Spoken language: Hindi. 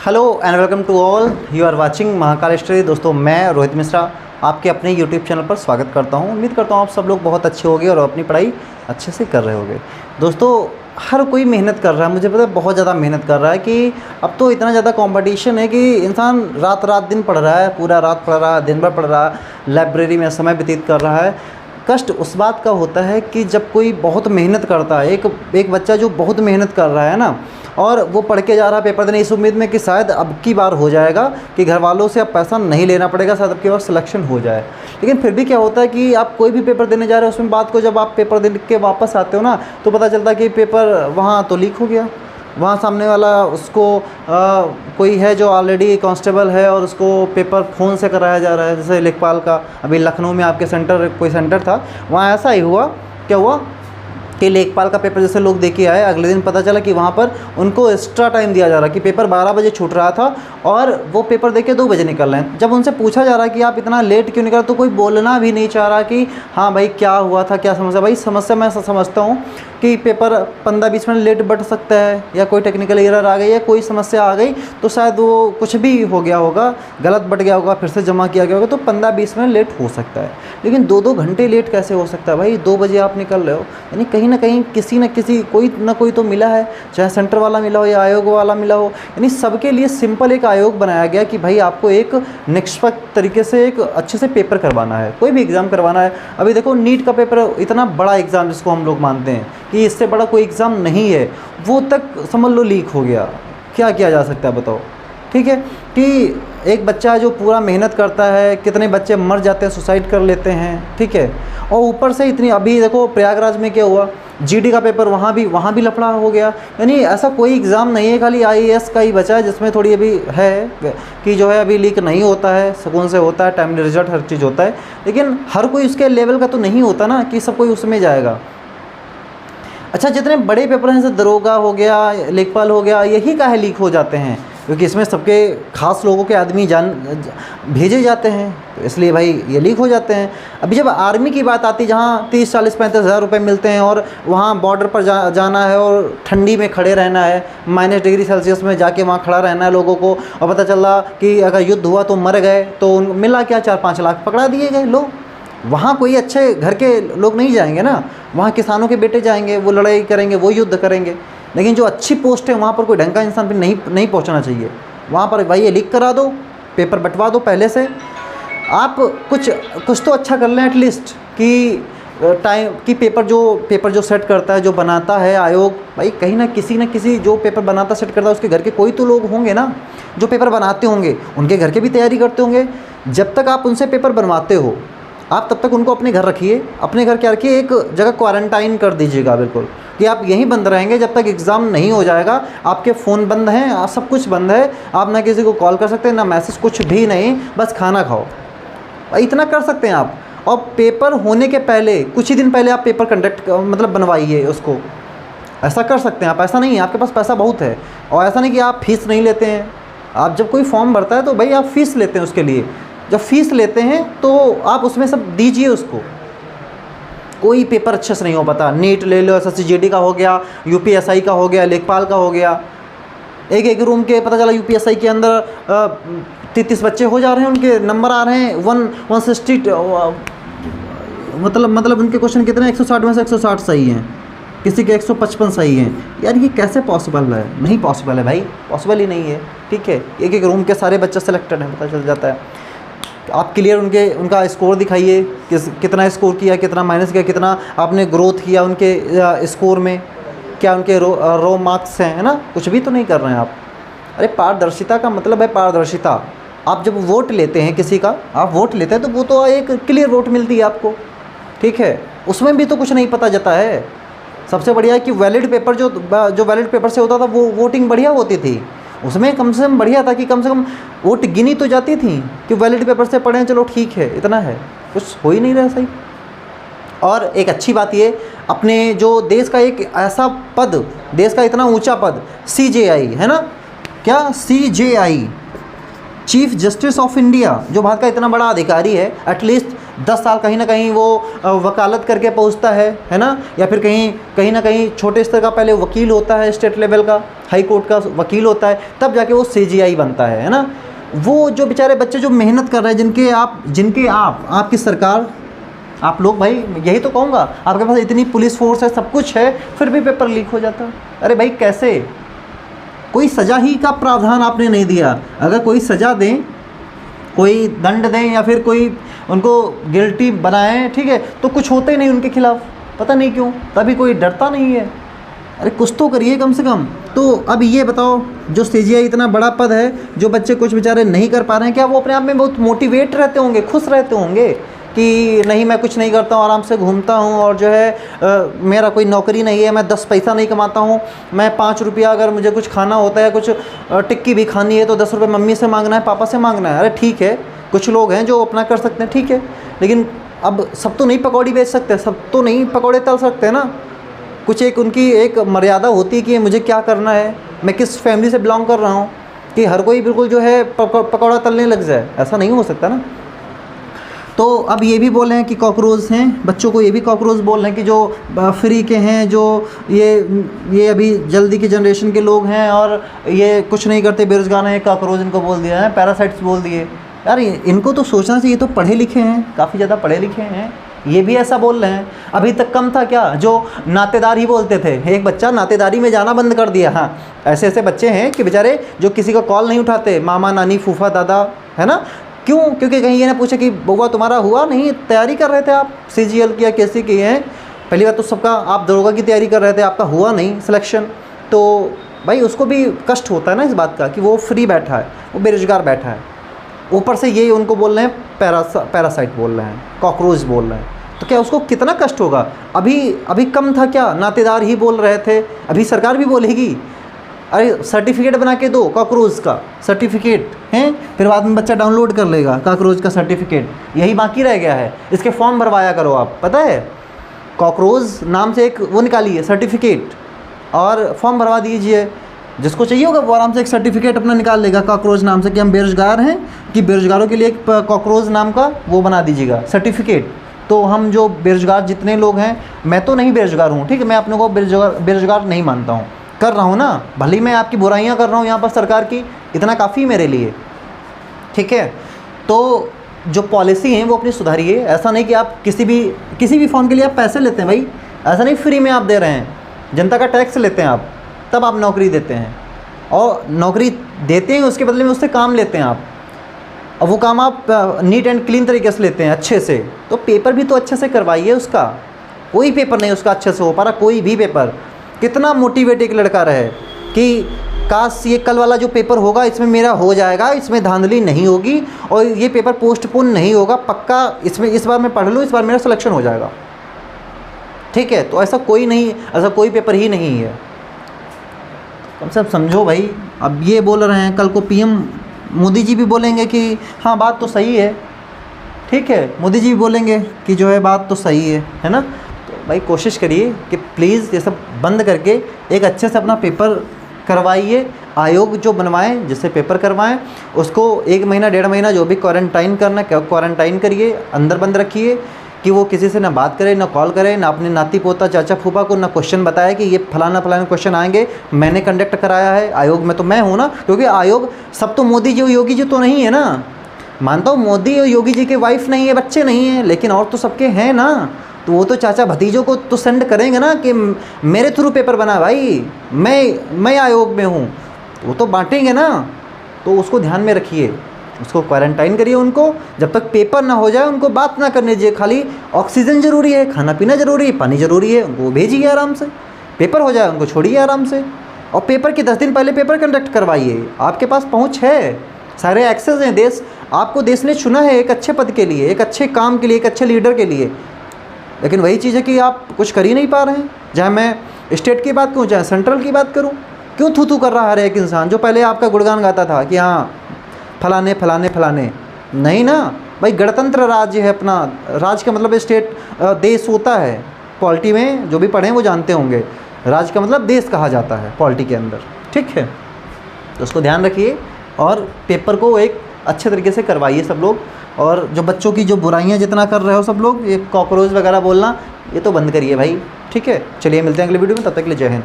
Hello and welcome to all, you are watching Mahakal study. दोस्तों, मैं रोहित मिश्रा आपके अपने यूट्यूब चैनल पर स्वागत करता हूं। उम्मीद करता हूं आप सब लोग बहुत अच्छे होंगे और अपनी पढ़ाई अच्छे से कर रहे होंगे। दोस्तों, हर कोई मेहनत कर रहा है, मुझे पता है बहुत ज़्यादा मेहनत कर रहा है कि अब तो इतना ज़्यादा कंपटीशन है कि इंसान रात रात दिन पढ़ रहा है, पूरा रात पढ़ रहा है, दिन भर पढ़ रहा है, लाइब्रेरी में समय व्यतीत कर रहा है। कष्ट उस बात का होता है कि जब कोई बहुत मेहनत करता है, एक बच्चा जो बहुत मेहनत कर रहा है ना, और वो पढ़ के जा रहा है पेपर देने इस उम्मीद में कि शायद अब की बार हो जाएगा, कि घर वालों से अब पैसा नहीं लेना पड़ेगा, शायद अब की बार सिलेक्शन हो जाए। लेकिन फिर भी क्या होता है कि आप कोई भी पेपर देने जा रहे हो, उसमें बात को जब आप पेपर दे के वापस आते हो ना, तो पता चलता है कि पेपर वहाँ तो लीक हो गया। वहाँ सामने वाला उसको कोई है जो ऑलरेडी कांस्टेबल है और उसको पेपर फ़ोन से कराया जा रहा है। जैसे लेखपाल का अभी लखनऊ में आपके कोई सेंटर था, वहाँ ऐसा ही हुआ। क्या हुआ कि लेखपाल का पेपर जैसे लोग दे के आए, अगले दिन पता चला कि वहाँ पर उनको एक्स्ट्रा टाइम दिया जा रहा है, कि पेपर 12 बजे छूट रहा था और वो पेपर दे के 2 बजे निकल रहे हैं। जब उनसे पूछा जा रहा है कि आप इतना लेट क्यों निकल, तो कोई बोलना भी नहीं चाह रहा कि हाँ भाई क्या हुआ था, क्या समस्या। भाई समस्या मैं समझता हूँ कि पेपर 15-20 मिनट लेट बढ़ सकता है, या कोई टेक्निकल एरर आ गई या कोई समस्या आ गई तो शायद वो कुछ भी हो गया होगा, गलत बढ़ गया होगा, फिर से जमा किया गया होगा, तो 15-20 मिनट लेट हो सकता है। लेकिन 2-2 घंटे लेट कैसे हो सकता है भाई? 2 बजे आप निकल रहे हो, यानी कहीं ना कहीं किसी न किसी कोई ना कोई तो मिला है, चाहे सेंटर वाला मिला हो या आयोग वाला मिला हो। यानी सबके लिए सिंपल एक आयोग बनाया गया कि भाई आपको एक निष्पक्ष तरीके से एक अच्छे से पेपर करवाना है, कोई भी एग्ज़ाम करवाना है। अभी देखो नीट का पेपर इतना बड़ा एग्ज़ाम जिसको हम लोग मानते हैं कि इससे बड़ा कोई एग्ज़ाम नहीं है, वो तक समझ लो लीक हो गया। क्या किया जा सकता है बताओ? ठीक है कि एक बच्चा जो पूरा मेहनत करता है, कितने बच्चे मर जाते हैं, सुसाइड कर लेते हैं, ठीक है। और ऊपर से इतनी, अभी देखो प्रयागराज में क्या हुआ, जीडी का पेपर वहाँ भी लफड़ा हो गया। यानी ऐसा कोई एग्ज़ाम नहीं है, खाली आईएएस का ही बचा है जिसमें थोड़ी अभी है कि जो है अभी लीक नहीं होता है, सुकून से होता है, टाइमली रिजल्ट हर चीज़ होता है। लेकिन हर कोई उसके लेवल का तो नहीं होता ना कि सब कोई उसमें जाएगा। अच्छा, जितने बड़े पेपर हैं जैसे दरोगा हो गया, लेखपाल हो गया, यही काहे लीक हो जाते हैं? क्योंकि इसमें सबके खास लोगों के आदमी भेजे जाते हैं, तो इसलिए भाई ये लीक हो जाते हैं। अभी जब आर्मी की बात आती है, जहाँ 30-40-35 हज़ार रुपये मिलते हैं और वहाँ बॉर्डर पर जाना है और ठंडी में खड़े रहना है, -डिग्री में जाके वहाँ खड़ा रहना है लोगों को, और पता चला कि अगर युद्ध हुआ तो मर गए, तो मिला क्या, 4-5 लाख पकड़ा दिए गए लोग। वहाँ कोई अच्छे घर के लोग नहीं जाएंगे ना, वहाँ किसानों के बेटे जाएंगे, वो लड़ाई करेंगे, वो युद्ध करेंगे। लेकिन जो अच्छी पोस्ट है वहाँ पर कोई ढंग का इंसान भी नहीं पहुँचना चाहिए। वहाँ पर भाई ये लीक करा दो, पेपर बंटवा दो पहले से। आप कुछ तो अच्छा कर लें एटलीस्ट, कि टाइम कि पेपर जो सेट करता है, जो बनाता है आयोग, भाई कहीं ना किसी जो पेपर बनाता सेट करता है उसके घर के कोई तो लोग होंगे ना, जो पेपर बनाते होंगे, उनके घर के भी तैयारी करते होंगे। जब तक आप उनसे पेपर बनवाते हो, आप तब तक उनको अपने घर रखिए, अपने घर क्या रखिए, एक जगह क्वारंटाइन कर दीजिएगा बिल्कुल, कि आप यहीं बंद रहेंगे जब तक एग्ज़ाम नहीं हो जाएगा। आपके फ़ोन बंद हैं, सब कुछ बंद है, आप ना किसी को कॉल कर सकते हैं, ना मैसेज, कुछ भी नहीं, बस खाना खाओ। इतना कर सकते हैं आप। और पेपर होने के पहले, कुछ ही दिन पहले आप पेपर बनवाइए उसको। ऐसा कर सकते हैं आप। ऐसा नहीं है, आपके पास पैसा बहुत है, और ऐसा नहीं कि आप फ़ीस नहीं लेते हैं। आप जब कोई फॉर्म भरता है तो भाई आप फ़ीस लेते हैं उसके लिए। जब फ़ीस लेते हैं तो आप उसमें सब दीजिए उसको। कोई पेपर अच्छे से नहीं हो पाता, नीट ले लो, SSC GD का हो गया, UPSI का हो गया, लेखपाल का हो गया। एक रूम के पता चला UPSI के अंदर 33 बच्चे हो जा रहे हैं, उनके नंबर आ रहे हैं 160, मतलब उनके क्वेश्चन कितने, 160 में से 160 सही हैं, किसी के 155 सही हैं। यार ये कैसे पॉसिबल है? नहीं पॉसिबल है भाई, पॉसिबल ही नहीं है। ठीक है, एक रूम के सारे बच्चे सेलेक्टेड हैं, पता चल जाता है। आप क्लियर उनका स्कोर दिखाइए, कितना स्कोर किया, कितना माइनस किया, कितना आपने ग्रोथ किया उनके स्कोर में, क्या उनके रो मार्क्स हैं, है ना? कुछ भी तो नहीं कर रहे हैं आप। अरे पारदर्शिता का मतलब है पारदर्शिता। आप जब वोट लेते हैं किसी का, आप वोट लेते हैं तो वो तो एक क्लियर वोट मिलती है आपको, ठीक है। उसमें भी तो कुछ नहीं पता जाता है। सबसे बढ़िया है कि वैलिड पेपर जो वैलिड पेपर से होता था वो वोटिंग बढ़िया होती थी, उसमें कम से कम बढ़िया था कि कम से कम वोट गिनी तो जाती थी कि वैलिड पेपर से पढ़ें, चलो ठीक है, इतना है। कुछ हो ही नहीं रहा सही। और एक अच्छी बात ये, अपने जो देश का एक ऐसा पद, देश का इतना ऊंचा पद CJI है ना, क्या CJI, chief justice of India, जो भारत का इतना बड़ा अधिकारी है, एटलीस्ट 10 साल कहीं ना कहीं वो वकालत करके पहुंचता है ना, या फिर कहीं ना कहीं छोटे स्तर का पहले वकील होता है, स्टेट लेवल का हाई कोर्ट का वकील होता है, तब जाके वो CGI बनता है ना। वो जो बेचारे बच्चे जो मेहनत कर रहे हैं, जिनके आपकी सरकार, आप लोग, भाई यही तो कहूँगा, आपके पास इतनी पुलिस फोर्स है, सब कुछ है, फिर भी पेपर लीक हो जाता है। अरे भाई कैसे? कोई सज़ा ही का प्रावधान आपने नहीं दिया। अगर कोई सज़ा दें, कोई दंड दें, या फिर कोई उनको गिल्टी बनाएं, ठीक है, तो कुछ होता ही नहीं उनके खिलाफ़, पता नहीं क्यों, तभी कोई डरता नहीं है। अरे कुछ तो करिए कम से कम। तो अब ये बताओ, जो CGI इतना बड़ा पद है, जो बच्चे कुछ बेचारे नहीं कर पा रहे हैं, क्या वो अपने आप में बहुत मोटिवेट रहते होंगे, खुश रहते होंगे कि नहीं मैं कुछ नहीं करता हूँ, आराम से घूमता हूँ, और जो है मेरा कोई नौकरी नहीं है, मैं 10 पैसा नहीं कमाता हूँ, मैं 5 रुपया अगर मुझे कुछ खाना होता है, कुछ टिक्की भी खानी है तो 10 रुपये मम्मी से मांगना है, पापा से मांगना है। अरे ठीक है, कुछ लोग हैं जो अपना कर सकते हैं, ठीक है, लेकिन अब सब तो नहीं पकौड़ी बेच सकते, सब तो नहीं पकौड़े तल सकते ना। कुछ एक उनकी एक मर्यादा होती है कि मुझे क्या करना है, मैं किस फैमिली से बिलोंग कर रहा हूँ, कि हर कोई बिल्कुल जो है पकौड़ा तलने लग जाए, ऐसा नहीं हो सकता ना। तो अब ये भी बोल रहे हैं कि कॉकरोच हैं, बच्चों को ये भी कॉकरोच बोल रहे हैं कि जो फ्री के हैं, जो ये अभी जल्दी की जनरेशन के लोग हैं और ये कुछ नहीं करते, बेरोजगार हैं, कॉकरोच इनको बोल दिया है, पैरासाइट्स बोल दिए। यार इनको तो सोचना चाहिए, तो पढ़े लिखे हैं, काफ़ी ज़्यादा पढ़े लिखे हैं, ये भी ऐसा बोल रहे हैं। अभी तक कम था क्या, जो नातेदार ही बोलते थे, एक बच्चा नातेदारी में जाना बंद कर दिया। हाँ, ऐसे ऐसे बच्चे हैं कि बेचारे जो किसी का कॉल नहीं उठाते, मामा नानी फूफा दादा, है ना। क्यों? क्योंकि कहीं ये ना पूछे कि बउआ तुम्हारा हुआ नहीं, तैयारी कर रहे थे आप CGL की या कैसी की हैं, पहली बात तो सबका, आप दरोगा की तैयारी कर रहे थे, आपका हुआ नहीं सिलेक्शन, तो भाई उसको भी कष्ट होता है ना इस बात का कि वो फ्री बैठा है, वो बेरोजगार बैठा है, ऊपर से ये उनको बोल रहे हैं पैरासाइट बोल रहे हैं, कॉकरोच बोल रहे हैं, तो क्या उसको कितना कष्ट होगा। अभी कम था क्या, नातेदार ही बोल रहे थे, अभी सरकार भी बोलेगी। अरे सर्टिफिकेट बना के दो कॉकरोच का सर्टिफिकेट हैं, फिर बाद में बच्चा डाउनलोड कर लेगा कॉकरोच का सर्टिफिकेट, यही बाकी रह गया है। इसके फॉर्म भरवाया करो आप, पता है, कॉकरोच नाम से एक वो निकालिए सर्टिफिकेट, और फॉर्म भरवा दीजिए, जिसको चाहिए होगा वो आराम से एक सर्टिफिकेट अपना निकाल लेगा कॉकरोच नाम से, कि हम बेरोजगार हैं, कि बेरोजगारों के लिए एक कॉकरोच नाम का वो बना दीजिएगा सर्टिफिकेट। तो हम जो बेरोजगार जितने लोग हैं, मैं तो नहीं बेरोजगार हूँ, ठीक है, मैं अपने को बेरोजगार नहीं मानता हूँ, कर रहा हूँ ना, भले मैं आपकी बुराइयाँ कर रहा हूँ यहाँ पर सरकार की, इतना काफ़ी मेरे लिए, ठीक है। तो जो पॉलिसी है वो अपनी सुधारिए। ऐसा नहीं कि आप किसी भी फॉर्म के लिए आप पैसे लेते हैं, भाई ऐसा नहीं फ्री में आप दे रहे हैं, जनता का टैक्स लेते हैं आप, तब आप नौकरी देते हैं, और नौकरी देते हैं उसके बदले में उससे काम लेते हैं आप, और वो काम आप नीट एंड क्लीन तरीके से लेते हैं अच्छे से, तो पेपर भी तो अच्छे से करवाइए उसका। कोई पेपर नहीं उसका अच्छे से हो पा रहा, कोई भी पेपर। कितना मोटिवेट एक लड़का रहे कि काश ये कल वाला जो पेपर होगा इसमें मेरा हो जाएगा, इसमें धांधली नहीं होगी, और ये पेपर पोस्टपोन नहीं होगा, पक्का इसमें इस बार मैं पढ़ लूँ, इस बार मेरा सिलेक्शन हो जाएगा, ठीक है। तो ऐसा कोई नहीं, ऐसा कोई पेपर ही नहीं है, कम से कम समझो भाई। अब ये बोल रहे हैं, कल को PM मोदी जी भी बोलेंगे कि हाँ बात तो सही है, ठीक है, मोदी जी भी बोलेंगे कि जो है बात तो सही है ना। तो भाई कोशिश करिए कि प्लीज़ ये सब बंद करके एक अच्छे से अपना पेपर करवाइए, आयोग जो बनवाएं जिससे पेपर करवाएं, उसको 1 महीना 1.5 महीना जो भी क्वारंटाइन करना क्वारंटाइन करिए, अंदर बंद रखिए, कि वो किसी से ना बात करे, ना कॉल करे, ना अपने नाती पोता चाचा फूफा को ना क्वेश्चन बताए कि ये फलाना क्वेश्चन आएंगे, मैंने कंडक्ट कराया है आयोग में, तो मैं हूँ ना, क्योंकि आयोग सब तो मोदी जी योगी जी तो नहीं है ना। मानता हूँ मोदी और योगी जी के वाइफ नहीं है, बच्चे नहीं हैं, लेकिन और तो सबके हैं ना, तो वो तो चाचा भतीजों को तो सेंड करेंगे ना कि मेरे थ्रू पेपर बना भाई, मैं आयोग में हूँ, वो तो बांटेंगे ना। तो उसको ध्यान में रखिए, उसको क्वारंटाइन करिए, उनको जब तक पेपर ना हो जाए उनको बात ना करने दीजिए, खाली ऑक्सीजन ज़रूरी है, खाना पीना ज़रूरी है, पानी ज़रूरी है, उनको भेजिए आराम से, पेपर हो जाए उनको छोड़िए आराम से, और पेपर के 10 दिन पहले पेपर कंडक्ट करवाइए। आपके पास पहुँच है, सारे एक्सेस हैं, आपको देश ने चुना है एक अच्छे पद के लिए, एक अच्छे काम के लिए, एक अच्छे लीडर के लिए, लेकिन वही चीज़ है कि आप कुछ कर ही नहीं पा रहे हैं। चाहे मैं स्टेट की बात करूँ, चाहे सेंट्रल की बात करूँ, क्यों थू कर रहा है हर एक इंसान जो पहले आपका गुणगान गाता था कि हाँ फलाने फलाने फलाने, नहीं ना भाई, गणतंत्र राज्य है अपना, राज का मतलब स्टेट देश होता है, पॉलिटी में जो भी पढ़े हैं वो जानते होंगे, राज का मतलब देश कहा जाता है पॉलिटी के अंदर, ठीक है। तो उसको ध्यान रखिए और पेपर को एक अच्छे तरीके से करवाइए सब लोग, और जो बच्चों की जो बुराइयाँ जितना कर रहे हो सब लोग, ये कॉकरोच वगैरह बोलना, ये तो बंद करिए भाई, ठीक है। चलिए मिलते हैं अगले वीडियो में, तब तक के लिए जय हिंद।